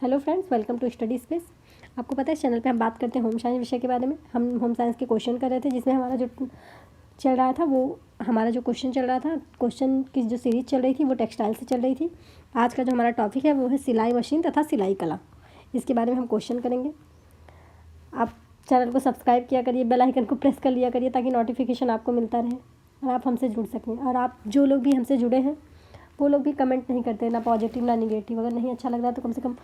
Hello friends, welcome to study space. आपको पता है इस चैनल पे हम बात करते हैं होम साइंस विषय के बारे में। हम होम साइंस के क्वेश्चन कर रहे थे, जिसमें हमारा जो चल रहा था वो हमारा जो क्वेश्चन चल रहा था, क्वेश्चन की जो सीरीज चल रही थी वो टेक्सटाइल से चल रही थी। आज का जो हमारा टॉपिक है वो है सिलाई मशीन तथा सिलाई कला। इसके बारे में हम क्वेश्चन करेंगे। आप चैनल को सब्सक्राइब किया करिए, बेल आइकन को प्रेस कर लिया करिए ताकि नोटिफिकेशन आपको मिलता रहे और आप हमसे जुड़ सकें। और आप जो लोग भी हमसे जुड़े हैं वो लोग भी कमेंट नहीं करते, ना पॉजिटिव ना निगेटिव। अगर नहीं अच्छा लग रहा है तो कम से कम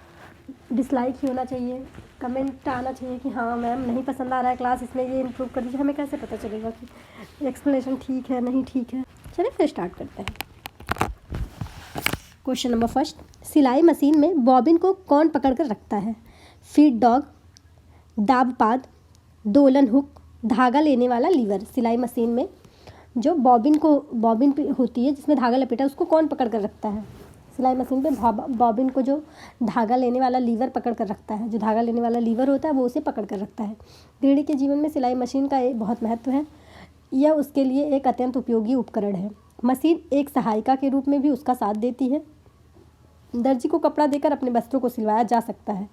डिसलाइक ही होना चाहिए, कमेंट आना चाहिए कि हाँ मैम नहीं पसंद आ रहा है क्लास, इसमें ये इम्प्रूव कर दीजिए। हमें कैसे पता चलेगा कि एक्सप्लेनेशन ठीक है नहीं ठीक है। चलिए फिर स्टार्ट करते हैं। क्वेश्चन नंबर फर्स्ट, सिलाई मशीन में बॉबिन को कौन पकड़ कर रखता है? फीड डॉग, दाबपाद, दोलन हुक, धागा लेने वाला लीवर। सिलाई मशीन में जो बॉबिन होती है जिसमें धागा लपेटा, उसको कौन पकड़ कर रखता है? सिलाई मशीन पे बॉबिन को जो धागा लेने वाला लीवर पकड़ कर रखता है। जो धागा लेने वाला लीवर होता है वो उसे पकड़ कर रखता है। गृहिणी के जीवन में सिलाई मशीन का एक बहुत महत्व है। यह उसके लिए एक अत्यंत उपयोगी उपकरण है। मशीन एक सहायिका के रूप में भी उसका साथ देती है। दर्जी को कपड़ा देकर अपने वस्त्रों को सिलवाया जा सकता है।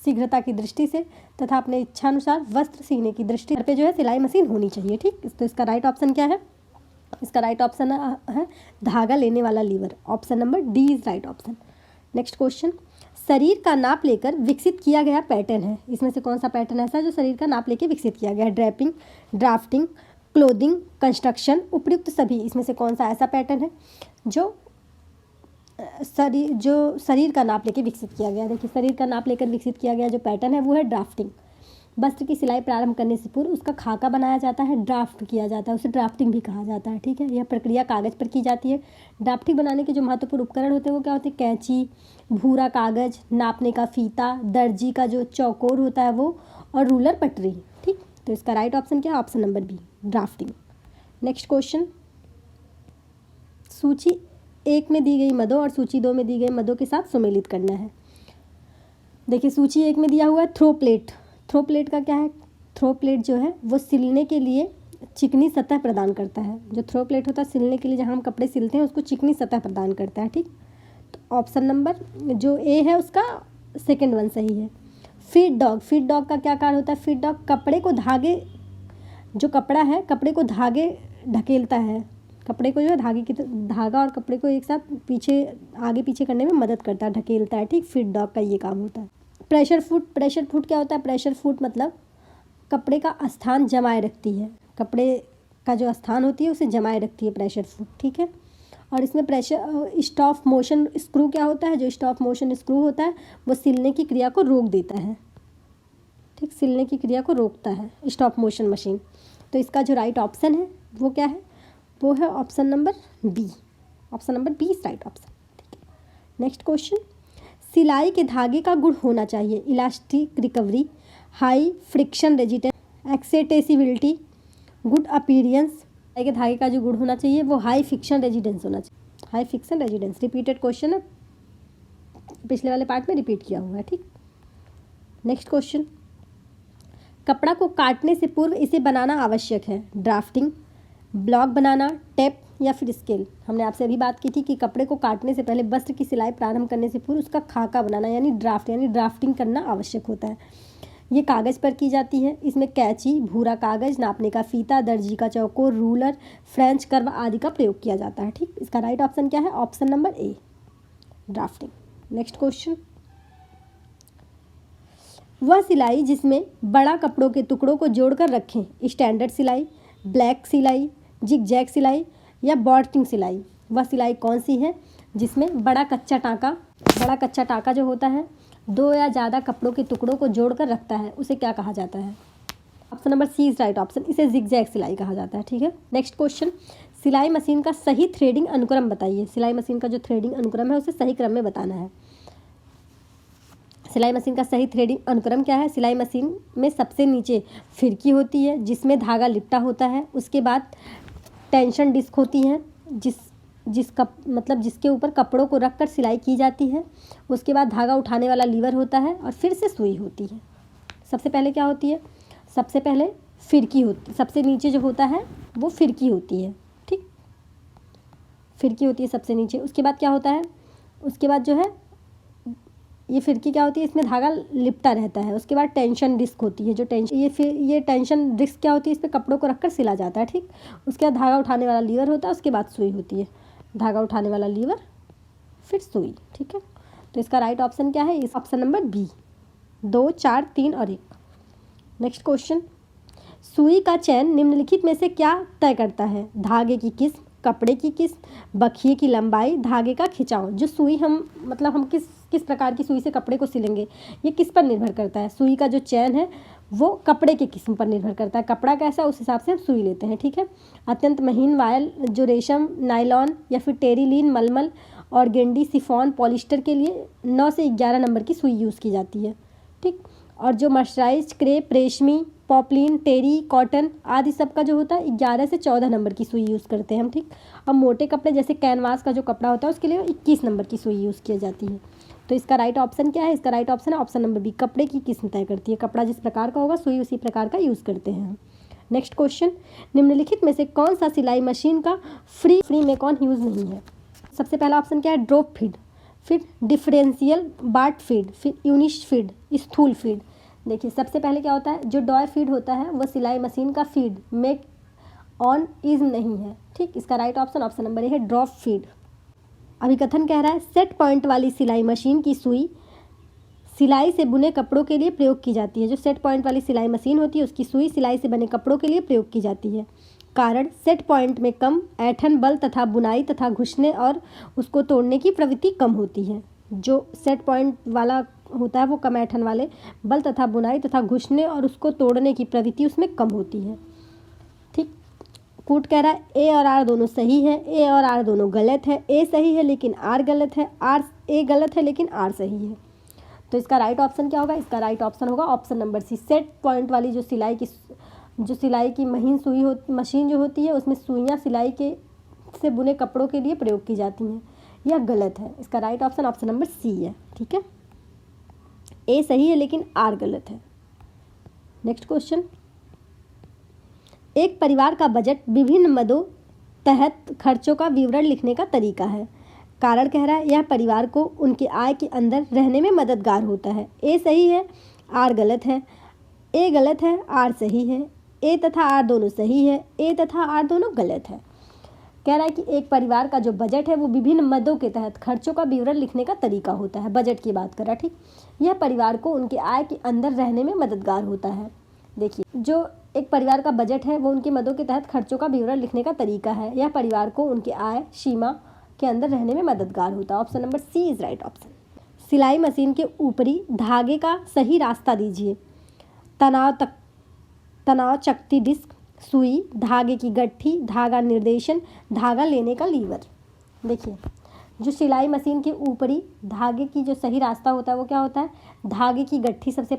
शीघ्रता की दृष्टि से तथा अपने इच्छानुसार वस्त्र सीने की दृष्टि पे जो है सिलाई मशीन होनी चाहिए। ठीक, तो इसका राइट ऑप्शन क्या है? इसका राइट ऑप्शन है धागा लेने वाला lever. Option number D is right option. Next question, शरीर का नाप लेकर विकसित किया गया पैटर्न है। इसमें से कौन सा पैटर्न ऐसा है जो शरीर का नाप लेकर विकसित किया गया है? ड्रैपिंग, ड्राफ्टिंग, क्लोथिंग, कंस्ट्रक्शन, उपयुक्त सभी। इसमें से कौन सा ऐसा पैटर्न है जो शरीर का नाप लेकर विकसित किया गया? देखिए, शरीर का नाप लेकर विकसित किया गया जो पैटर्न है वो है ड्राफ्टिंग। वस्त्र की सिलाई प्रारंभ करने से पूर्व उसका खाका बनाया जाता है, ड्राफ्ट किया जाता है, उसे ड्राफ्टिंग भी कहा जाता है। ठीक है, यह प्रक्रिया कागज़ पर की जाती है। ड्राफ्टिंग बनाने के जो महत्वपूर्ण उपकरण होते हैं वो क्या होते हैं? कैंची, भूरा कागज़, नापने का फीता, दर्जी का जो चौकोर होता है वो, और रूलर पटरी। ठीक, तो इसका राइट ऑप्शन क्या है? Option number B, drafting. Next question, सूची 1 में दी गई मदों और सूची 2 में दी गई मदों के साथ सुमेलित करना है। देखिए, सूची 1 में दिया हुआ है थ्रो प्लेट। थ्रो प्लेट का क्या है? थ्रो प्लेट जो है वो सिलने के लिए चिकनी सतह प्रदान करता है। जो थ्रो प्लेट होता है सिलने के लिए, जहाँ हम कपड़े सिलते हैं उसको चिकनी सतह प्रदान करता है। ठीक, तो ऑप्शन नंबर जो ए है उसका सेकंड वन सही है। फीड डॉग, फीड डॉग का क्या कार्य होता है? फीड डॉग कपड़े को धागे, जो कपड़ा है कपड़े को धागे ढकेलता है। कपड़े को जो है धागा और कपड़े को एक साथ पीछे आगे पीछे करने में मदद करता है, ढकेलता है। ठीक, फीड डॉग का ये काम होता है। प्रेशर फुट, प्रेशर फुट क्या होता है? प्रेशर फुट मतलब कपड़े का स्थान जमाए रखती है। कपड़े का जो स्थान होती है उसे जमाए रखती है प्रेशर फुट। ठीक है, और इसमें प्रेशर स्टॉप मोशन स्क्रू क्या होता है? जो स्टॉप मोशन स्क्रू होता है वो सिलने की क्रिया को रोक देता है। ठीक, सिलने की क्रिया को रोकता है स्टॉप मोशन मशीन। तो इसका जो राइट ऑप्शन है वो क्या है? वो है option number B. Option number B is right option. ठीक है, नेक्स्ट क्वेश्चन, सिलाई के धागे का गुण होना चाहिए elastic recovery, high friction resistance, extensibility, good appearance. सिलाई के धागे का जो गुण होना चाहिए वो हाई फ्रिक्शन रेजिस्टेंस होना चाहिए। High friction resistance repeated question है, पिछले वाले पार्ट में रिपीट किया हुआ है। ठीक, नेक्स्ट क्वेश्चन, कपड़ा को काटने से पूर्व इसे बनाना आवश्यक है। ड्राफ्टिंग, ब्लॉक बनाना, टेप या फिर स्केल। हमने आपसे अभी बात की थी कि कपड़े को काटने से पहले वस्त्र की सिलाई प्रारंभ करने से पूर्व उसका खाका बनाना यानी ड्राफ्टिंग करना आवश्यक होता है। ये कागज़ पर की जाती है। इसमें कैंची, भूरा कागज़, नापने का फीता, दर्जी का चौकोर, रूलर, फ्रेंच कर्व आदि का प्रयोग किया जाता है। ठीक, इसका राइट ऑप्शन क्या है? Option number A, drafting. Next question, वह सिलाई जिसमें बड़ा कपड़ों के टुकड़ों को जोड़कर रखें, स्टैंडर्ड सिलाई, ब्लैक सिलाई, जिग जैग सिलाई या बॉर्टिंग सिलाई। वह सिलाई कौन सी है जिसमें बड़ा कच्चा टाँका जो होता है 2 या ज़्यादा कपड़ों के टुकड़ों को जोड़कर रखता है, उसे क्या कहा जाता है? Option number C is right option. इसे जिग जैग सिलाई कहा जाता है। ठीक है, नेक्स्ट क्वेश्चन, सिलाई मशीन का सही थ्रेडिंग अनुक्रम बताइए। सिलाई मशीन का जो थ्रेडिंग अनुक्रम है उसे सही क्रम में बताना है। सिलाई मशीन का सही थ्रेडिंग अनुक्रम क्या है? सिलाई मशीन में सबसे नीचे फिरकी होती है जिसमें धागा लिपटा होता है। उसके बाद टेंशन डिस्क होती है जिसके ऊपर कपड़ों को रखकर सिलाई की जाती है। उसके बाद धागा उठाने वाला लीवर होता है और फिर से सुई होती है। सबसे पहले क्या होती है? सबसे पहले फिरकी होती, सबसे नीचे जो होता है वो फिरकी होती है। ठीक, फिरकी होती है सबसे नीचे। उसके बाद क्या होता है? उसके बाद जो है ये फिरकी क्या होती है, इसमें धागा लिपटा रहता है। उसके बाद टेंशन डिस्क होती है, जो टेंशन ये टेंशन डिस्क क्या होती है, इस पर कपड़ों को रखकर सिला जाता है, ठीक। उसके बाद धागा उठाने वाला लीवर होता है, उसके बाद सुई होती है, धागा उठाने वाला लीवर फिर सुई, ठीक है। तो इसका राइट ऑप्शन क्या है, इस ऑप्शन नंबर बी, 2, 4, 3 और 1। नेक्स्ट क्वेश्चन, सुई का चयन निम्नलिखित में से क्या तय करता है, धागे की किस्म, कपड़े की किस्म, बखिए की लंबाई, धागे का खिंचाव। जो सुई हम किस प्रकार की सुई से कपड़े को सिलेंगे, ये किस पर निर्भर करता है। सुई का जो चयन है वो कपड़े के किस्म पर निर्भर करता है, कपड़ा कैसा उस हिसाब से हम सुई लेते हैं, ठीक है। अत्यंत महीन वायल जो रेशम, नायलॉन या फिर टेरिलीन, मलमल और गेंडी, सिफॉन, पॉलिस्टर के लिए 9 से 11 नंबर की सुई यूज़ की जाती है, ठीक। और जो मर्सराइज्ड, क्रेप, रेशमी, पॉपलिन, टेरी, कॉटन आदि सब का जो होता है 11 से 14 नंबर की सुई यूज़ करते हैं हम, ठीक। अब मोटे कपड़े जैसे कैनवास का जो कपड़ा होता है उसके लिए 21 नंबर की सुई यूज़ की जाती है। तो इसका राइट ऑप्शन क्या है, इसका राइट ऑप्शन है ऑप्शन नंबर बी, कपड़े की किस्म तय करती है। कपड़ा जिस प्रकार का होगा सुई उसी प्रकार का यूज़ करते हैं हम। नेक्स्ट क्वेश्चन, निम्नलिखित में से कौन सा सिलाई मशीन का फ्री में कौन यूज़ नहीं है। सबसे पहला ऑप्शन क्या है, ड्रॉप फीड, फिर डिफरेंशियल बाट फीड, फिर यूनिश फीड, स्थूल फीड। देखिए सबसे पहले क्या होता है, जो डॉय फीड होता है वो सिलाई मशीन का फीड मेक ऑन इज नहीं है, ठीक। इसका right option option number A है, ड्रॉप फीड। अभिकथन कह रहा है, सेट पॉइंट वाली सिलाई मशीन की सुई सिलाई से बुने कपड़ों के लिए प्रयोग की जाती है। जो सेट पॉइंट वाली सिलाई मशीन होती है उसकी सुई सिलाई से बने कपड़ों के लिए प्रयोग की जाती है। कारण, सेट पॉइंट में कम ऐंठन बल तथा बुनाई तथा घुसने और उसको तोड़ने की प्रवृत्ति कम होती है। जो सेट पॉइंट वाला होता है वो कम ऐंठन वाले बल तथा बुनाई तथा घुसने और उसको तोड़ने की प्रवृत्ति उसमें कम होती है, ठीक। कूट कह रहा है ए और आर दोनों सही है, ए और आर दोनों गलत है, ए सही है लेकिन आर गलत है, ए गलत है लेकिन आर सही है। तो इसका राइट ऑप्शन क्या होगा, इसका राइट ऑप्शन होगा option number C, set point वाली जो सिलाई की मशीन जो होती है उसमें सुइयाँ सिलाई के से बुने कपड़ों के लिए प्रयोग की जाती हैं, यह गलत है। इसका right option option number C है, ठीक है। ए सही है लेकिन आर गलत है। नेक्स्ट क्वेश्चन, एक परिवार का बजट विभिन्न मदों तहत खर्चों का विवरण लिखने का तरीका है। कारण कह रहा है, यह परिवार को उनके आय के अंदर रहने में मददगार होता है। ए सही है, आर गलत है, ए गलत है, आर सही है, ए तथा आर दोनों सही है, ए तथा आर दोनों गलत है। कह रहा है कि एक परिवार का जो बजट है वो विभिन्न मदों के तहत खर्चों का विवरण लिखने का तरीका होता है। बजट की बात कर रहा है, ठीक। यह परिवार को उनके आय के अंदर रहने में मददगार होता है। देखिए जो एक परिवार का बजट है वो उनके मदों के तहत खर्चों का विवरण लिखने का तरीका है। यह परिवार को उनके आय सीमा के अंदर रहने में मददगार होता है। Option number C is right option. सिलाई मशीन के ऊपरी धागे का सही रास्ता दीजिए। तनाव चकती डिस्क, सुई, धागे की गट्ठी, धागा निर्देशन, धागा लेने का लीवर। देखिए जो सिलाई मशीन के ऊपरी धागे की जो सही रास्ता होता है वो क्या होता है, धागे की गट्ठी सबसे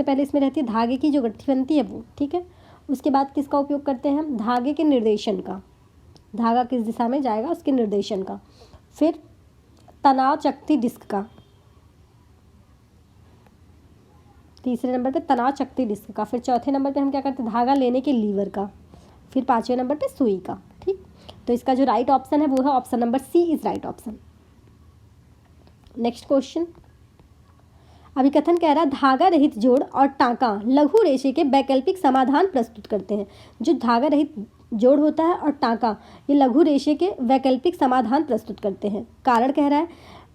पहले इसमें रहती है, धागे की जो गट्ठी बनती है वो, ठीक है। उसके बाद किसका उपयोग करते हैं हम, धागे के निर्देशन का, धागा किस दिशा में जाएगा उसके निर्देशन का। फिर तनाव चकती डिस्क का, तीसरे नंबर पे तनाव चकती डिस्क का। फिर चौथे नंबर पे हम क्या करते हैं, धागा लेने के लीवर का। फिर पांचवें नंबर पे सुई का, ठीक। तो इसका जो राइट ऑप्शन है वो है option number C is right option. Next question, अभिकथन कह रहा है, धागा रहित जोड़ और टांका लघु रेशे के वैकल्पिक समाधान प्रस्तुत करते हैं। जो धागा रहित जोड़ होता है और टांका ये लघु रेशे के वैकल्पिक समाधान प्रस्तुत करते हैं। कारण कह रहा है,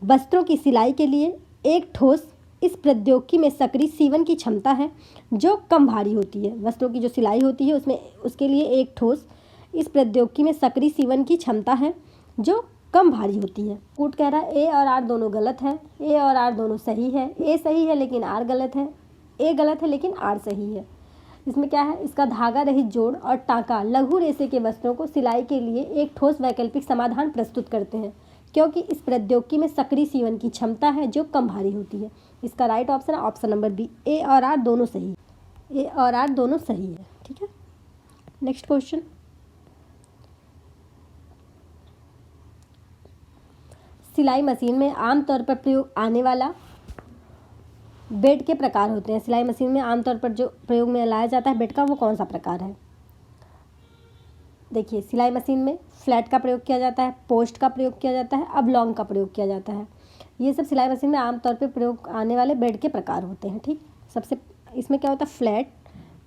वस्त्रों की सिलाई के लिए एक ठोस इस प्रौद्योगिकी में सक्रिय सीवन की क्षमता है जो कम भारी होती है। वस्त्रों की जो सिलाई होती है उसमें उसके लिए एक ठोस इस प्रौद्योगिकी में सक्रिय सीवन की क्षमता है जो कम भारी होती है। कूट कह रहा है ए और आर दोनों गलत है, ए और आर दोनों सही है, ए सही है लेकिन आर गलत है, ए गलत है लेकिन आर सही है। इसमें क्या है, इसका धागा रहित जोड़ और टांका लघु रेशे के वस्त्रों को सिलाई के लिए एक ठोस वैकल्पिक समाधान प्रस्तुत करते हैं क्योंकि इस प्रौद्योगिकी में सक्रिय सीवन की क्षमता है जो कम भारी होती है। इसका राइट ऑप्शन है ऑप्शन नंबर बी, ए और आर दोनों सही है, ए और आर दोनों सही है, ठीक है। नेक्स्ट क्वेश्चन, सिलाई मशीन में आमतौर पर प्रयोग आने वाला बेड के प्रकार होते हैं। सिलाई मशीन में आमतौर पर जो प्रयोग में लाया जाता है बेड का वो कौन सा प्रकार है। देखिए सिलाई मशीन में फ्लैट का प्रयोग किया जाता है, पोस्ट का प्रयोग किया जाता है, अबलॉन्ग का प्रयोग किया जाता है। ये सब सिलाई मशीन में आमतौर पे प्रयोग आने वाले बेड के प्रकार होते हैं। ठीक, सबसे इसमें क्या होता है, फ्लैट,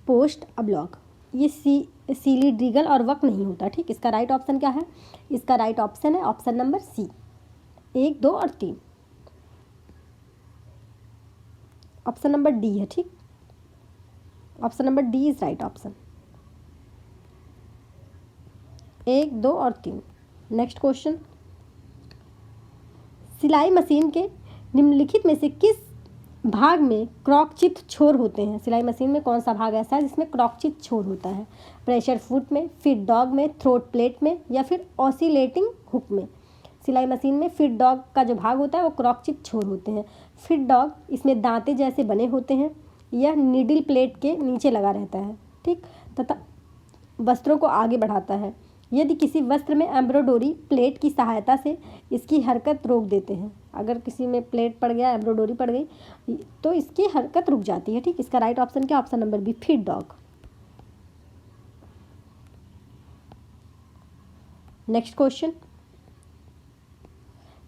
पोस्ट, अब्लॉक। ये सिलिड्रिकल और वक नहीं होता। ठीक, इसका राइट ऑप्शन क्या है, इसका राइट ऑप्शन है ऑप्शन नंबर सी, 1, 2 और 3। ऑप्शन नंबर डी है। ठीक, option number D is right option, 1, 2 और 3। नेक्स्ट क्वेश्चन, सिलाई मशीन के निम्नलिखित में से किस भाग में क्रॉकचित छोर होते हैं? सिलाई मशीन में कौन सा भाग ऐसा है जिसमें क्रॉकचित छोर होता है? प्रेशर फुट में, फिट डॉग में, थ्रोट प्लेट में या फिर ऑसिलेटिंग हुक में? सिलाई मशीन में फिट डॉग का जो भाग होता है वो क्रॉकचित छोर होते हैं। फिट डॉग इसमें दांते जैसे बने होते हैं, यह नीडल प्लेट के नीचे लगा रहता है। ठीक, तथा वस्त्रों को आगे बढ़ाता है। यदि किसी वस्त्र में एम्ब्रॉयडरी प्लेट की सहायता से इसकी हरकत रोक देते हैं, अगर किसी में प्लेट पड़ गया, एम्ब्रॉयडरी पड़ गई तो इसकी हरकत रुक जाती है। ठीक, इसका राइट ऑप्शन क्या, option number B, feed dog. Next question,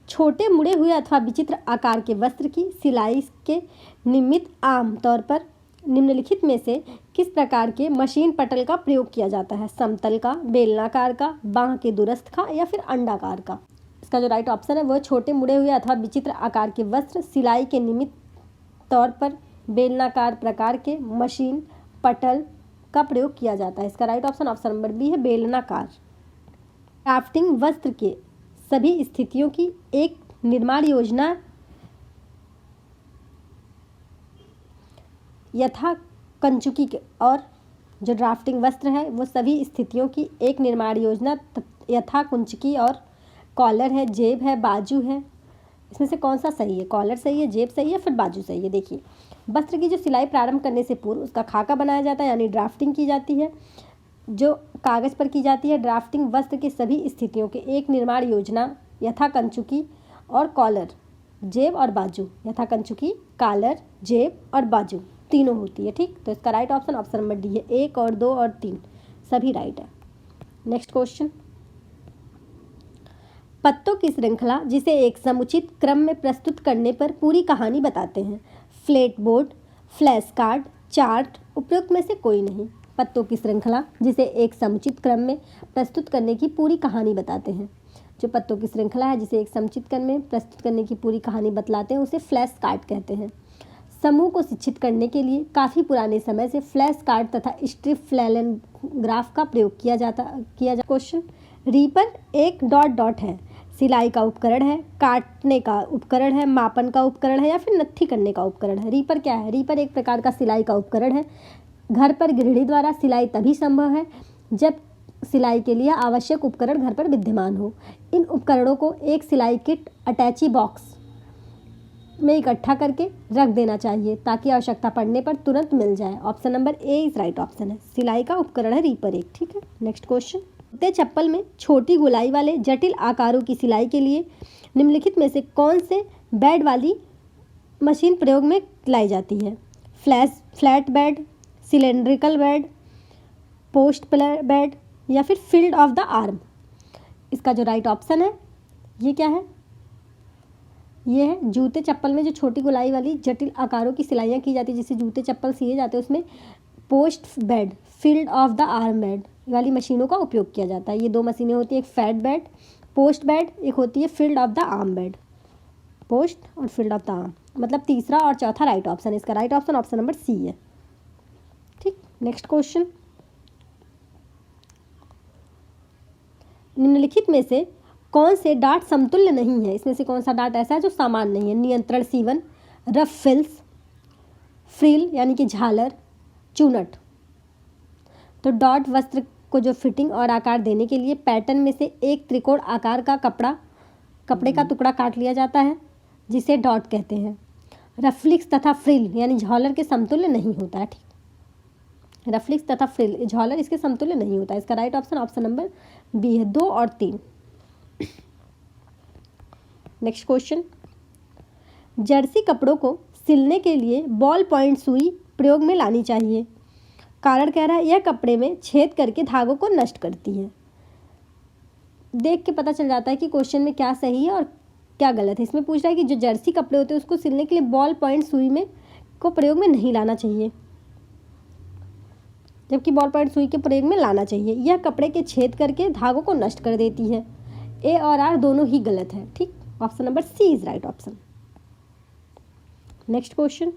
छोटे मुड़े हुए अथवा विचित्र आकार के वस्त्र की सिलाई के निमित्त आम तौर पर निम्नलिखित में से किस प्रकार के मशीन पटल का प्रयोग किया जाता है? समतल का, बेलनाकार का, बांह के दुरस्थ का या फिर अंडाकार का? इसका जो राइट ऑप्शन है वह छोटे मुड़े हुए अथवा विचित्र आकार के वस्त्र सिलाई के निमित्त तौर पर बेलनाकार प्रकार के मशीन पटल का प्रयोग किया जाता है। इसका right option option number B है, बेलनाकार। क्राफ्टिंग वस्त्र के सभी स्थितियों की एक निर्माण योजना यथा कंचुकी और जो ड्राफ्टिंग वस्त्र है वो सभी स्थितियों की एक निर्माण योजना यथा कुंचकी और कॉलर है, जेब है, बाजू है। इसमें से कौन सा सही है? कॉलर सही है, जेब सही है, फिर बाजू सही है? देखिए, वस्त्र की जो सिलाई प्रारंभ करने से पूर्व उसका खाका बनाया जाता है, यानी ड्राफ्टिंग की जाती है, जो कागज़ पर की जाती है। ड्राफ्टिंग वस्त्र की सभी स्थितियों के एक निर्माण योजना यथा कंचुकी और कॉलर, जेब और बाजू, यथा कंचुकी, कॉलर, जेब और बाजू तीनों होती है। ठीक, तो इसका right option option number D है, 1 और 2 और 3 सभी राइट है। नेक्स्ट क्वेश्चन, पत्तों की श्रृंखला जिसे एक समुचित क्रम में प्रस्तुत करने पर पूरी कहानी बताते हैं। Flat board, flash card, chart, उपयुक्त में से कोई नहीं। पत्तों की श्रृंखला जिसे एक समुचित क्रम में प्रस्तुत करने की पूरी कहानी बताते हैं। जो पत्तों की श्रृंखला है जिसे एक समुचित क्रम में प्रस्तुत करने की पूरी कहानी बतलाते हैं उसे फ्लैश कार्ड कहते हैं। समूह को शिक्षित करने के लिए काफ़ी पुराने समय से फ्लैश कार्ड तथा स्ट्रिप फ्लैलेंग्राफ का प्रयोग किया जाता। क्वेश्चन, रीपर एक डॉट डॉट है, सिलाई का उपकरण है, काटने का उपकरण है, मापन का उपकरण है या फिर नत्थी करने का उपकरण है? रीपर क्या है? रीपर एक प्रकार का सिलाई का उपकरण है। घर पर गृहिणी द्वारा सिलाई तभी संभव है जब सिलाई के लिए आवश्यक उपकरण घर पर विद्यमान हो। इन उपकरणों को एक सिलाई किट अटैची बॉक्स में इकट्ठा करके रख देना चाहिए ताकि आवश्यकता पड़ने पर तुरंत मिल जाए। Option number A is right option है, सिलाई का उपकरण है रीपर एक। ठीक है, नेक्स्ट क्वेश्चन, जूते चप्पल में छोटी गोलाई वाले जटिल आकारों की सिलाई के लिए निम्नलिखित में से कौन से बेड वाली मशीन प्रयोग में लाई जाती है? Flat bed, cylindrical bed, post bed या फिर फील्ड ऑफ द आर्म? इसका जो राइट ऑप्शन है ये क्या है? ये है जूते चप्पल में जो छोटी गोलाई वाली जटिल आकारों की सिलाइयाँ की जाती है, जिससे जूते चप्पल सिए जाते हैं, उसमें post bed, field of the arm bed वाली मशीनों का उपयोग किया जाता है। ये दो मशीनें होती है, एक फैट बेड, पोस्ट बेड, एक होती है field of the arm bed. Post और फील्ड ऑफ द आर्म मतलब तीसरा और चौथा राइट ऑप्शन है। इसका right option option number C है। ठीक, नेक्स्ट क्वेश्चन, निम्नलिखित में से कौन से डाट समतुल्य नहीं है? इसमें से कौन सा डाट ऐसा है जो समान नहीं है? नियंत्रण सीवन, रफ फिल्स, फ्रिल यानी कि झालर, चूनट। तो डॉट वस्त्र को जो फिटिंग और आकार देने के लिए पैटर्न में से एक त्रिकोण आकार का कपड़े का टुकड़ा काट लिया जाता है जिसे डॉट कहते हैं। रफलिक्स तथा फ्रिल यानी झालर के समतुल्य नहीं होता है। ठीक, रफलिक्स तथा फ्रिल झालर इसके समतुल्य नहीं होता है। इसका right option option number B है, 2 और 3। नेक्स्ट क्वेश्चन, जर्सी कपड़ों को सिलने के लिए बॉल पॉइंट सुई प्रयोग में लानी चाहिए। कारण कह रहा है यह कपड़े में छेद करके धागों को नष्ट करती है। देख के पता चल जाता है कि क्वेश्चन में क्या सही है और क्या गलत है। इसमें पूछ रहा है कि जो जर्सी कपड़े होते हैं उसको सिलने के लिए बॉल पॉइंट सुई में को प्रयोग में नहीं लाना चाहिए, जबकि बॉल पॉइंट सुई के प्रयोग में लाना चाहिए। यह कपड़े के छेद करके धागों को नष्ट कर देती है। ए और आर दोनों ही गलत है। ठीक, option number C is right option. Next question,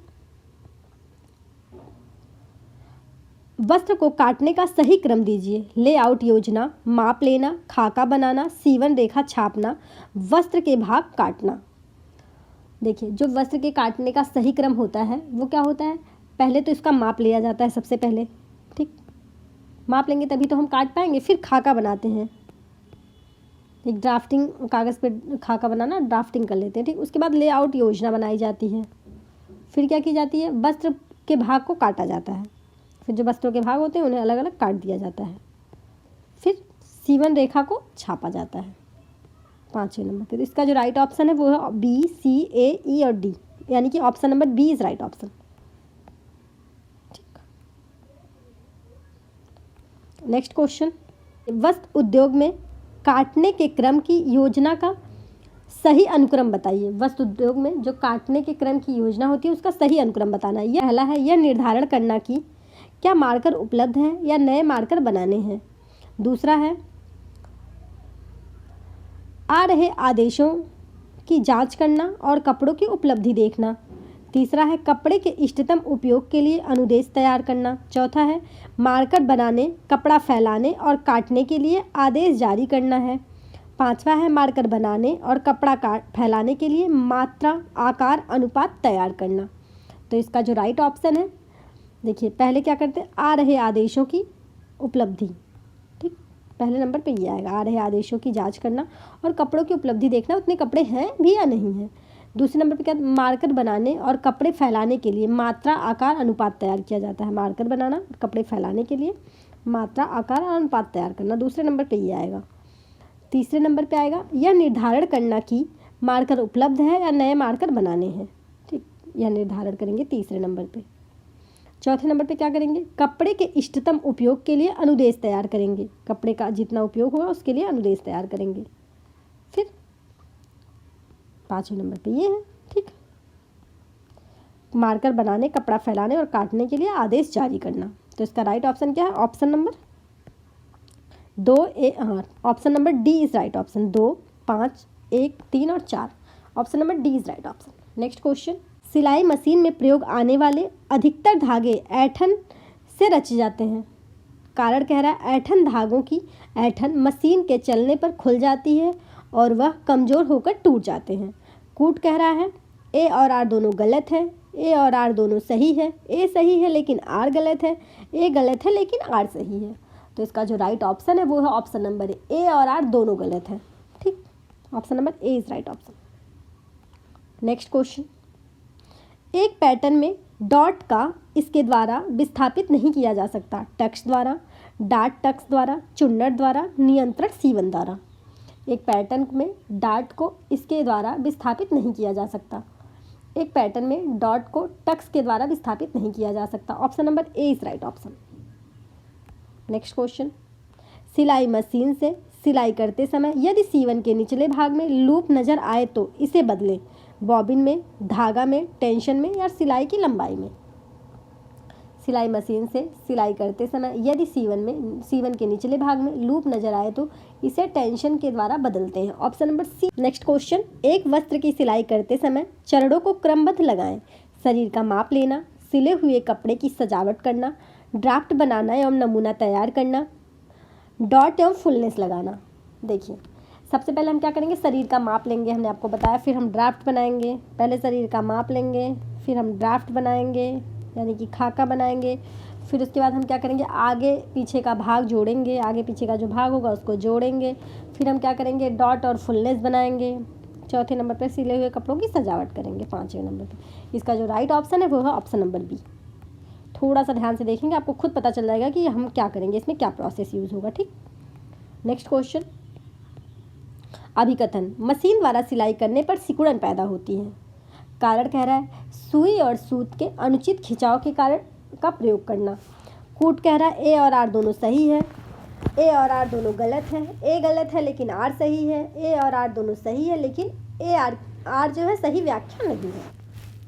वस्त्र को काटने का सही क्रम दीजिए। लेआउट योजना, माप लेना, खाका बनाना, सीवन रेखा छापना, वस्त्र के भाग काटना। देखिए, जो वस्त्र के काटने का सही क्रम होता है वो क्या होता है, पहले तो इसका माप लिया जाता है सबसे पहले। ठीक, माप लेंगे तभी तो हम काट पाएंगे। फिर खाका बनाते हैं, एक ड्राफ्टिंग, कागज़ पे खाका बनाना ड्राफ्टिंग कर लेते हैं। ठीक, उसके बाद लेआउट योजना बनाई जाती है। फिर क्या की जाती है, वस्त्र के भाग को काटा जाता है। फिर जो वस्त्रों के भाग होते हैं उन्हें अलग अलग काट दिया जाता है। फिर सीवन रेखा को छापा जाता है। 5वें नंबर पे तो इसका जो राइट ऑप्शन है वो है बी, सी, ए, ई और डी, यानी कि option number B is right option. ठीक, नेक्स्ट क्वेश्चन, वस्त्र उद्योग में काटने के क्रम की योजना का सही अनुक्रम बताइए। वस्त्र उद्योग में जो काटने के क्रम की योजना होती है उसका सही अनुक्रम बताना। यह पहला है, यह निर्धारण करना कि क्या मार्कर उपलब्ध हैं या नए मार्कर बनाने हैं। दूसरा है, आ रहे आदेशों की जांच करना और कपड़ों की उपलब्धि देखना। तीसरा है, कपड़े के इष्टतम उपयोग के लिए अनुदेश तैयार करना। चौथा है, मार्कर बनाने, कपड़ा फैलाने और काटने के लिए आदेश जारी करना है। पांचवा है, मार्कर बनाने और कपड़ा फैलाने के लिए मात्रा, आकार, अनुपात तैयार करना। तो इसका जो राइट ऑप्शन है, देखिए पहले क्या करते हैं, आ रहे आदेशों की उपलब्धि। ठीक, पहले नंबर पे ये आएगा, आ रहे आदेशों की जांच करना और कपड़ों की उपलब्धि देखना, उतने कपड़े हैं भी या नहीं हैं। दूसरे नंबर पे क्या, मार्कर बनाने और कपड़े फैलाने के लिए मात्रा, आकार, अनुपात तैयार किया जाता है। मार्कर बनाना और कपड़े फैलाने के लिए मात्रा, आकार और अनुपात तैयार करना, दूसरे नंबर पे ये आएगा। तीसरे नंबर पे आएगा, यह निर्धारण करना कि मार्कर उपलब्ध है या नए मार्कर बनाने हैं। ठीक, यह निर्धारण करेंगे तीसरे नंबर पे। चौथे नंबर पे क्या करेंगे, कपड़े के इष्टतम उपयोग के लिए अनुदेश तैयार करेंगे। कपड़े का जितना उपयोग होगा उसके लिए अनुदेश तैयार करेंगे। फिर 5वें नंबर पे ये है। ठीक, मार्कर बनाने, कपड़ा फैलाने और काटने के लिए आदेश जारी करना। तो इसका राइट ऑप्शन क्या है, ऑप्शन नंबर 2 ए, हाँ option number D is right option. 2, 5, 1, 3 और 4, option number D is right option. Next question, सिलाई मशीन में प्रयोग आने वाले अधिकतर धागे ऐंठन से रचे जाते हैं। कारण कह रहा है, ऐंठन धागों की ऐंठन मशीन के चलने पर खुल जाती है और वह कमज़ोर होकर टूट जाते हैं। कूट कह रहा है, ए और आर दोनों गलत है, ए और आर दोनों सही है, ए सही है लेकिन आर गलत है, ए गलत है लेकिन आर सही है। तो इसका जो राइट ऑप्शन है वो है ऑप्शन नंबर ए और आर दोनों गलत है। ठीक, option number A is right option. Next question, एक पैटर्न में डॉट का इसके द्वारा विस्थापित नहीं किया जा सकता। टक्स द्वारा, डाट टक्स द्वारा, चुन्नट द्वारा, नियंत्रण सीवन द्वारा। एक पैटर्न में डाट को इसके द्वारा विस्थापित नहीं किया जा सकता। एक पैटर्न में डॉट को टक्स के द्वारा विस्थापित नहीं किया जा सकता। Option number A is right option. Next question, सिलाई मशीन से सिलाई करते समय यदि सीवन के निचले भाग में लूप नजर आए तो इसे बदलें। बॉबिन में, धागा में, टेंशन में या सिलाई की लंबाई में। सिलाई मशीन से सिलाई करते समय यदि सीवन के निचले भाग में लूप नजर आए तो इसे टेंशन के द्वारा बदलते हैं। Option number C. Next question, एक वस्त्र की सिलाई करते समय चरणों को क्रमबद्ध लगाएं। शरीर का माप लेना, सिले हुए कपड़े की सजावट करना, ड्राफ्ट बनाना एवं नमूना तैयार करना, डॉट एवं फुलनेस लगाना। देखिए, सबसे पहले हम क्या करेंगे, शरीर का माप लेंगे, हमने आपको बताया। फिर हम ड्राफ्ट बनाएंगे। पहले शरीर का माप लेंगे, फिर हम ड्राफ्ट बनाएंगे यानी कि खाका बनाएंगे। फिर उसके बाद हम क्या करेंगे, आगे पीछे का भाग जोड़ेंगे, आगे पीछे का जो भाग होगा उसको जोड़ेंगे। फिर हम क्या करेंगे, डॉट और फुलनेस बनाएंगे। चौथे नंबर पर सिले हुए कपड़ों की सजावट करेंगे। 5वें नंबर पर इसका जो राइट ऑप्शन है वो है ऑप्शन नंबर बी। थोड़ा सा ध्यान से देखेंगे, आपको खुद पता चल जाएगा कि हम क्या करेंगे, इसमें क्या प्रोसेस यूज़ होगा। ठीक, नेक्स्ट क्वेश्चन, अभिकथन, मशीन द्वारा सिलाई करने पर सिकुड़न पैदा होती है। कारण कह रहा है, सुई और सूत के अनुचित खिंचाव के कारण का प्रयोग करना। कूट कह रहा है, ए और आर दोनों सही है, ए और आर दोनों गलत है, ए गलत है लेकिन आर सही है, ए और आर दोनों सही है लेकिन ए आर जो है सही व्याख्या नहीं है।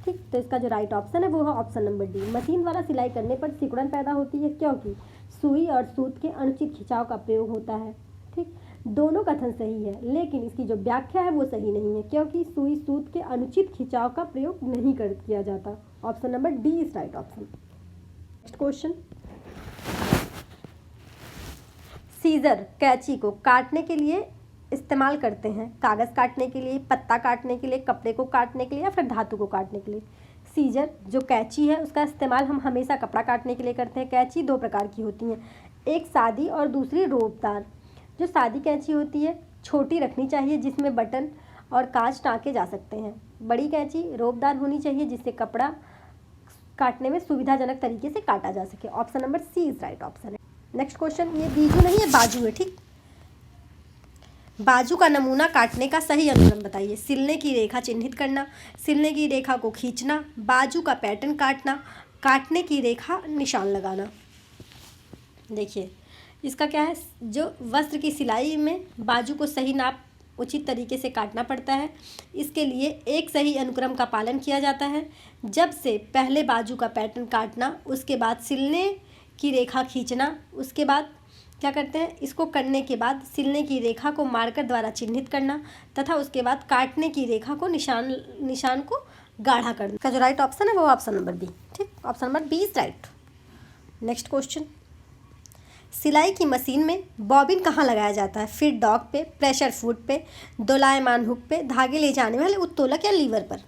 ठीक, तो इसका जो राइट ऑप्शन है वो है ऑप्शन नंबर डी। मशीन द्वारा सिलाई करने पर सिकुड़न पैदा होती है क्योंकि सुई और सूत के अनुचित खिंचाव का प्रयोग होता है। ठीक, दोनों कथन सही है, लेकिन इसकी जो व्याख्या है वो सही नहीं है क्योंकि सुई सूत के अनुचित खिंचाव का प्रयोग नहीं किया जाता। Option number D is right option. Next question, scissor कैंची को काटने के लिए इस्तेमाल करते हैं, कागज़ काटने के लिए, पत्ता काटने के लिए, कपड़े को काटने के लिए या फिर धातु को काटने के लिए। सीजर जो कैंची है उसका इस्तेमाल हम हमेशा कपड़ा काटने के लिए करते हैं। कैंची दो प्रकार की होती हैं, एक सादी और दूसरी रोबदार। जो सादी कैंची होती है छोटी रखनी चाहिए जिसमें बटन और कांच टाँके जा सकते हैं। बड़ी कैंची रोबदार होनी चाहिए जिससे कपड़ा काटने में सुविधाजनक तरीके से काटा जा सके। Option number C is right option है। नेक्स्ट क्वेश्चन, ये बीजू नहीं है बाजू है। ठीक, बाजू का नमूना काटने का सही अनुक्रम बताइए। सिलने की रेखा चिन्हित करना, सिलने की रेखा को खींचना, बाजू का पैटर्न काटना, काटने की रेखा निशान लगाना। देखिए इसका क्या है, जो वस्त्र की सिलाई में बाजू को सही नाप उचित तरीके से काटना पड़ता है। इसके लिए एक सही अनुक्रम का पालन किया जाता है। जब से पहले बाजू का पैटर्न काटना, उसके बाद सिलने की रेखा खींचना, उसके बाद क्या करते हैं, इसको करने के बाद सिलने की रेखा को मार्कर द्वारा चिन्हित करना तथा उसके बाद काटने की रेखा को निशान को गाढ़ा करना। का जो राइट ऑप्शन है वो ऑप्शन नंबर बी। ठीक, option number B is right. Next question, सिलाई की मशीन में बॉबिन कहाँ लगाया जाता है? फीड डॉग पे, प्रेशर फुट पे, दोलायमान हुक पे, धागे ले जाने वाले उत्तोलक या लीवर पर।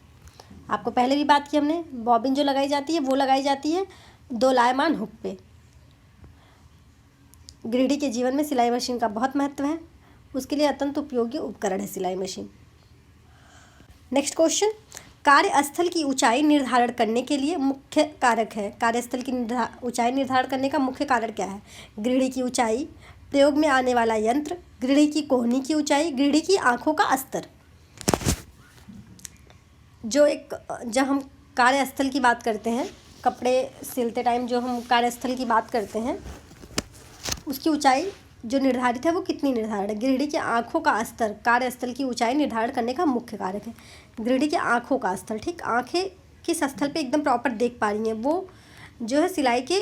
आपको पहले भी बात की हमने, बॉबिन जो लगाई जाती है वो लगाई जाती है दोलायमान हुक पे। गृहिणी के जीवन में सिलाई मशीन का बहुत महत्व है, उसके लिए अत्यंत उपयोगी उपकरण है सिलाई मशीन। नेक्स्ट क्वेश्चन, कार्यस्थल की ऊंचाई निर्धारण करने के लिए मुख्य कारक है। कार्यस्थल की ऊंचाई निर्धारण करने का मुख्य कारण क्या है? गृहिणी की ऊंचाई, प्रयोग में आने वाला यंत्र, गृहिणी की कोहनी की ऊंचाई, गृहिणी की आंखों का स्तर। जब हम कार्यस्थल की बात करते हैं, कपड़े सिलते टाइम जो हम कार्यस्थल की बात करते हैं, उसकी ऊंचाई जो निर्धारित है वो कितनी निर्धारित है? गृहिणी की आंखों का स्तर कार्यस्थल की ऊंचाई निर्धारण करने का मुख्य कारक है। गृहिणी की आंखों का स्तर, ठीक, आंखें किस स्थल पे एकदम प्रॉपर देख पा रही हैं, वो जो है सिलाई के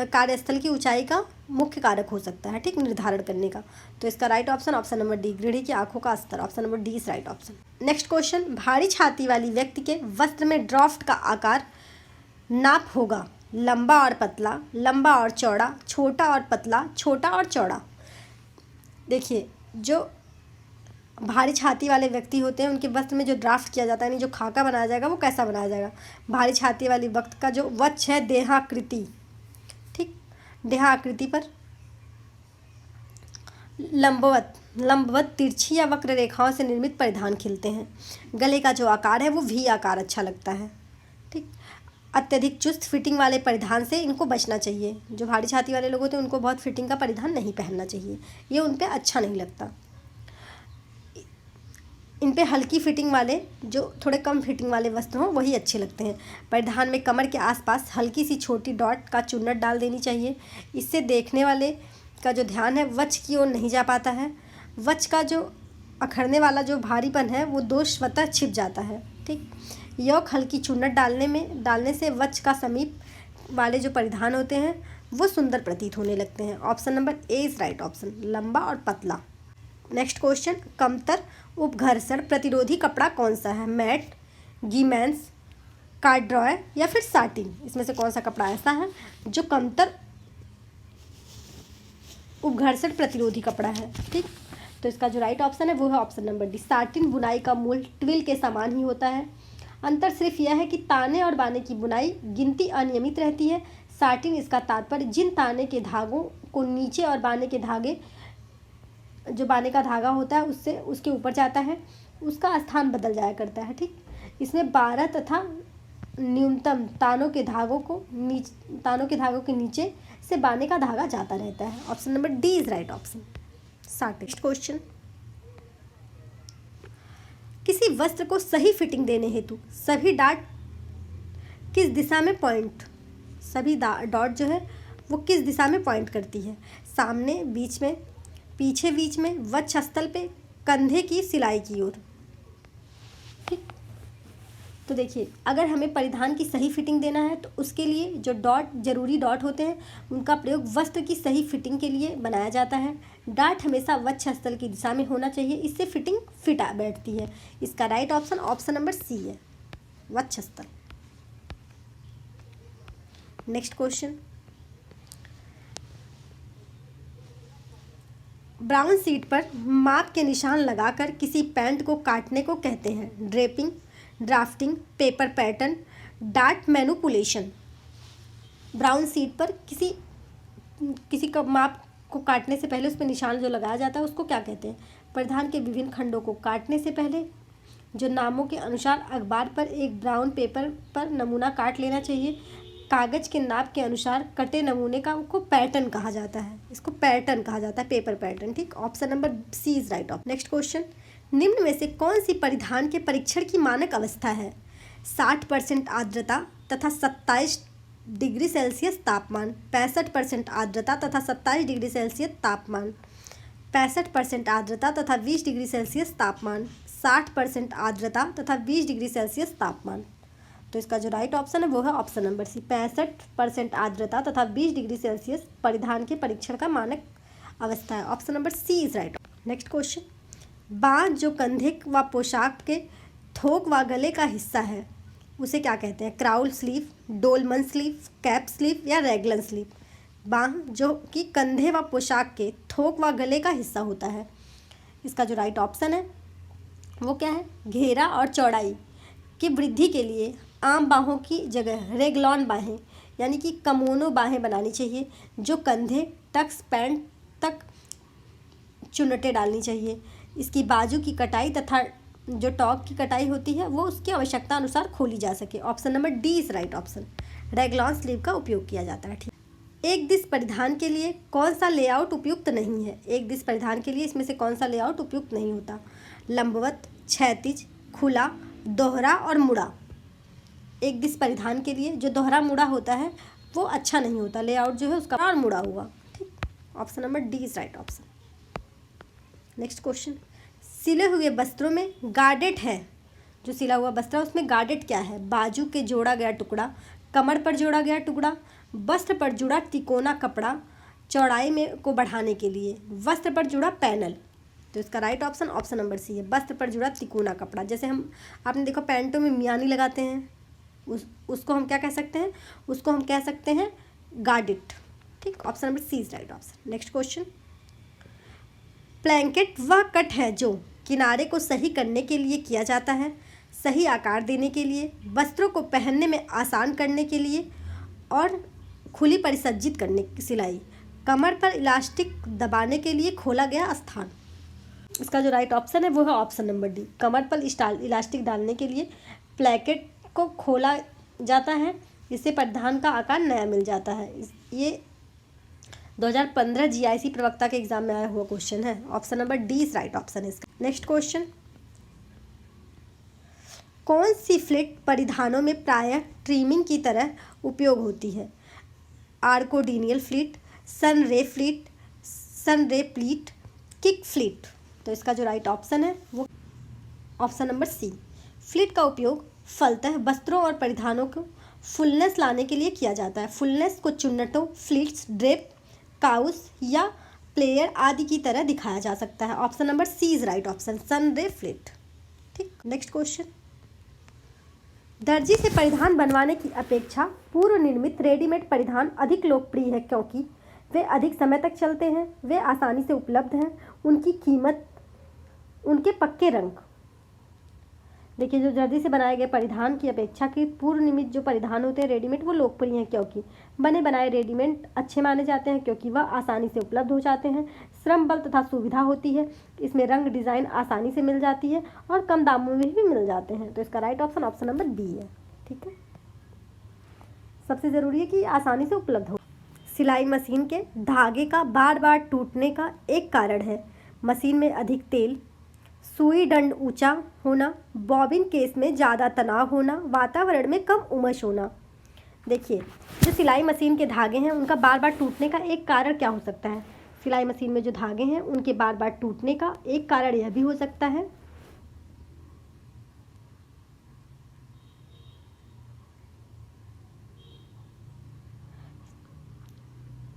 कार्यस्थल की ऊंचाई का मुख्य कारक हो सकता है, ठीक, निर्धारण करने का। तो इसका राइट ऑप्शन नंबर डी, गृहिणी की आंखों का स्तर। Option number D is right option. Next question, भारी छाती वाली व्यक्ति के वस्त्र में ड्राफ्ट का आकार नाप होगा लंबा और पतला, लंबा और चौड़ा, छोटा और पतला, छोटा और चौड़ा। देखिए जो भारी छाती वाले व्यक्ति होते हैं उनके वस्त्र में जो ड्राफ्ट किया जाता है, यानी जो खाका बनाया जाएगा वो कैसा बनाया जाएगा? भारी छाती वाली व्यक्ति का जो वक्ष है देहाकृति, ठीक, देहाकृति पर लंबवत तिरछी या वक्र रेखाओं से निर्मित परिधान खिलते हैं। गले का जो आकार है वो वी आकार अच्छा लगता है। ठीक, अत्यधिक चुस्त फिटिंग वाले परिधान से इनको बचना चाहिए। जो भारी छाती वाले लोग होते हैं उनको बहुत फिटिंग का परिधान नहीं पहनना चाहिए, ये उन पर अच्छा नहीं लगता। इन पे हल्की फिटिंग वाले, जो थोड़े कम फिटिंग वाले वस्त्र हों वही अच्छे लगते हैं। परिधान में कमर के आसपास हल्की सी छोटी डॉट का चुन्नट डाल देनी चाहिए। इससे देखने वाले का जो ध्यान है वक्ष की ओर नहीं जा पाता है। वक्ष का जो अखड़ने वाला जो भारीपन है वो दोष स्वतः छिप जाता है। ठीक, योक हल्की चुन्नट डालने से वक्ष का समीप वाले जो परिधान होते हैं वो सुंदर प्रतीत होने लगते हैं। Option number A is right option, लंबा और पतला। नेक्स्ट क्वेश्चन, कमतर उपघर्षण प्रतिरोधी कपड़ा कौन सा है? मैट, गीमेंस, कार्ड्रॉय या फिर साटिन। इसमें से कौन सा कपड़ा ऐसा है जो कमतर उपघर्षण प्रतिरोधी कपड़ा है? ठीक, तो इसका जो राइट ऑप्शन है वो है ऑप्शन नंबर डी, साटिन। बुनाई का मूल ट्विल के समान ही होता है। अंतर सिर्फ यह है कि ताने और बाने की बुनाई गिनती अनियमित रहती है। साटिन इसका तात्पर्य जिन ताने के धागों को नीचे और बाने के धागे, जो बाने का धागा होता है उससे उसके ऊपर जाता है, उसका स्थान बदल जाया करता है। ठीक, इसमें 12 तथा न्यूनतम तानों के धागों के नीचे से बाने का धागा जाता रहता है। Option number D is right option, satin. Next question, किसी वस्त्र को सही फिटिंग देने हेतु सभी डॉट किस दिशा में पॉइंट जो है वो किस दिशा में पॉइंट करती है? सामने, बीच में, पीछे बीच में, वक्ष स्थल पे, कंधे की सिलाई की ओर। ठीक। तो देखिए, अगर हमें परिधान की सही फिटिंग देना है तो उसके लिए जो जरूरी डॉट होते हैं उनका प्रयोग वस्त्र की सही फिटिंग के लिए बनाया जाता है। डाट हमेशा वक्षस्थल की दिशा में होना चाहिए, इससे फिटिंग फिट बैठती है। इसका right option option number C है, वक्षस्थल। नेक्स्ट क्वेश्चन, ब्राउन शीट पर माप के निशान लगाकर किसी पैंट को काटने को कहते हैं draping, drafting, paper pattern, dart manipulation. Brown sheet पर किसी का माप को काटने से पहले उस पर निशान जो लगाया जाता है उसको क्या कहते हैं? परिधान के विभिन्न खंडों को काटने से पहले जो नामों के अनुसार अखबार पर एक ब्राउन पेपर पर नमूना काट लेना चाहिए। कागज के नाप के अनुसार कटे नमूने का को पैटर्न कहा जाता है, इसको पैटर्न कहा जाता है, पेपर पैटर्न। ठीक, option number C is right option. Next question, निम्न में से कौन सी परिधान के परीक्षण की मानक अवस्था है? 60% आर्द्रता तथा 27 डिग्री सेल्सियस तापमान, 65% आर्द्रता तथा 27 डिग्री सेल्सियस तापमान, 65% आर्द्रता तथा 20 डिग्री सेल्सियस तापमान, 60% आर्द्रता तथा 20 डिग्री सेल्सियस तापमान। तो इसका जो राइट ऑप्शन है वो है ऑप्शन नंबर सी, 65% आर्द्रता तथा 20 डिग्री सेल्सियस परिधान के परीक्षण का मानक अवस्था है। Option number C is right. Next question, बाँह जो कंधे व पोशाक के थोक व गले का हिस्सा है उसे क्या कहते हैं? Crawl sleeve, dolman sleeve, cap sleeve या रैगलन स्लीव। बाँह जो कि कंधे व पोशाक के थोक व गले का हिस्सा होता है, इसका जो राइट ऑप्शन है वो क्या है? घेरा और चौड़ाई की वृद्धि के लिए आम बाहों की जगह रेगलॉन बाहें यानी कि कमोनो बाहें बनानी चाहिए। जो कंधे टक्स पैंट तक चुन्नटें डालनी चाहिए। इसकी बाजू की कटाई तथा जो टॉप की कटाई होती है वो उसकी आवश्यकता अनुसार खोली जा सके। Option number D is right option, raglan sleeve का उपयोग किया जाता है। ठीक, एक दिश परिधान के लिए कौन सा लेआउट उपयुक्त नहीं है? एक दिश परिधान के लिए इसमें से कौन सा लेआउट उपयुक्त नहीं होता? लंबवत, क्षैतिज, खुला, दोहरा और मुड़ा। एक दिश परिधान के लिए जो दोहरा मुड़ा होता है वो अच्छा नहीं होता, लेआउट जो है उसका और मुड़ा हुआ। ठीक, option number D is right option. Next question, सिले हुए वस्त्रों में गार्डेट है, जो सिला हुआ वस्त्र है उसमें गार्डेट क्या है? बाजू के जोड़ा गया टुकड़ा, कमर पर जोड़ा गया टुकड़ा, वस्त्र पर जुड़ा तिकोना कपड़ा चौड़ाई में को बढ़ाने के लिए, वस्त्र पर जुड़ा पैनल। तो इसका right option option number C है, वस्त्र पर जुड़ा तिकोना कपड़ा। जैसे आपने देखो पैंटों में मियानी लगाते हैं, उसको हम क्या कह सकते हैं? उसको हम कह सकते हैं गार्डेट। ठीक, option number C is right option. Next question, placket वह कट है जो किनारे को सही करने के लिए किया जाता है, सही आकार देने के लिए, वस्त्रों को पहनने में आसान करने के लिए और खुली परिसज्जित करने की सिलाई, कमर पर इलास्टिक दबाने के लिए खोला गया स्थान। इसका जो राइट ऑप्शन है वो है ऑप्शन नंबर डी, कमर पर इलास्टिक डालने के लिए प्लैकेट को खोला जाता है, इससे परिधान का आकार नया मिल जाता है। ये 2015 जीआईसी प्रवक्ता के एग्जाम में आया हुआ क्वेश्चन है। Option number D is right option है इसका। नेक्स्ट क्वेश्चन, कौन सी फ्लिट परिधानों में प्रायः ट्रिमिंग की तरह उपयोग होती है? आर्कोडिनियल pleat, sunray pleat, sunray pleat, kick pleat. तो इसका जो राइट ऑप्शन है वो ऑप्शन नंबर सी, फ्लिट का उपयोग फलतः वस्त्रों और परिधानों को फुलनेस लाने के लिए किया जाता है। फुलनेस को चुन्नटों, फ्लिट्स, ड्रेप, काउस या प्लेयर आदि की तरह दिखाया जा सकता है। Option number C is right option, sunray pleat. ठीक, नेक्स्ट क्वेश्चन, दर्जी से परिधान बनवाने की अपेक्षा पूर्व निर्मित रेडीमेड परिधान अधिक लोकप्रिय है क्योंकि वे अधिक समय तक चलते हैं, वे आसानी से उपलब्ध हैं, उनकी कीमत, उनके पक्के रंग। देखिए, जो दर्जी से बनाए गए परिधान की अपेक्षा के पूर्व निर्मित जो परिधान होते हैं रेडीमेड वो लोकप्रिय हैं क्योंकि बने बनाए रेडीमेड अच्छे माने जाते हैं, क्योंकि वह आसानी से उपलब्ध हो जाते हैं, श्रम बल तथा सुविधा होती है, इसमें रंग डिज़ाइन आसानी से मिल जाती है और कम दामों में भी मिल जाते हैं। तो इसका right option option number B है। ठीक है, सबसे ज़रूरी है कि आसानी से उपलब्ध हो। सिलाई मशीन के धागे का बार बार टूटने का एक कारण है मशीन में अधिक तेल, सुई दंड ऊंचा होना, बॉबिन केस में ज़्यादा तनाव होना, वातावरण में कम उमस होना। देखिए, जो सिलाई मशीन के धागे हैं उनका बार बार टूटने का एक कारण क्या हो सकता है? सिलाई मशीन में जो धागे हैं उनके बार बार टूटने का एक कारण यह भी हो सकता है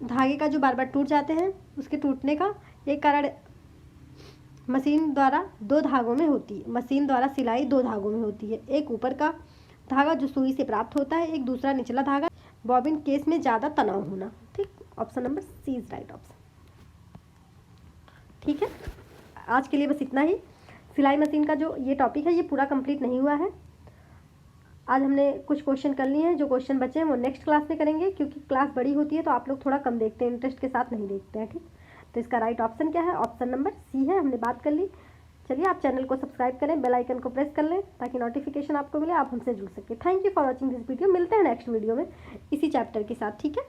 धागे का जो बार बार टूट जाते हैं उसके टूटने का एक कारण मशीन द्वारा दो धागों में होती है। मशीन द्वारा सिलाई दो धागों में होती है, एक ऊपर का धागा जो सुई से प्राप्त होता है, एक दूसरा निचला धागा। बॉबिन केस में ज़्यादा तनाव होना। ठीक, option number C is right option. ठीक है, आज के लिए बस इतना ही। सिलाई मशीन का जो ये टॉपिक है ये पूरा कंप्लीट नहीं हुआ है। आज हमने कुछ क्वेश्चन कर लिए हैं, जो क्वेश्चन बचे हैं वो नेक्स्ट क्लास में करेंगे, क्योंकि क्लास बड़ी होती है तो आप लोग थोड़ा कम देखते हैं, इंटरेस्ट के साथ नहीं देखते हैं। ठीक, तो इसका राइट ऑप्शन क्या है? ऑप्शन नंबर सी है। हमने बात कर ली। चलिए, आप चैनल को सब्सक्राइब करें, बेल आइकन को प्रेस कर लें ताकि नोटिफिकेशन आपको मिले, आप हमसे जुड़ सकें। Thank you for watching this video. मिलते हैं नेक्स्ट वीडियो में इसी चैप्टर के साथ। ठीक है।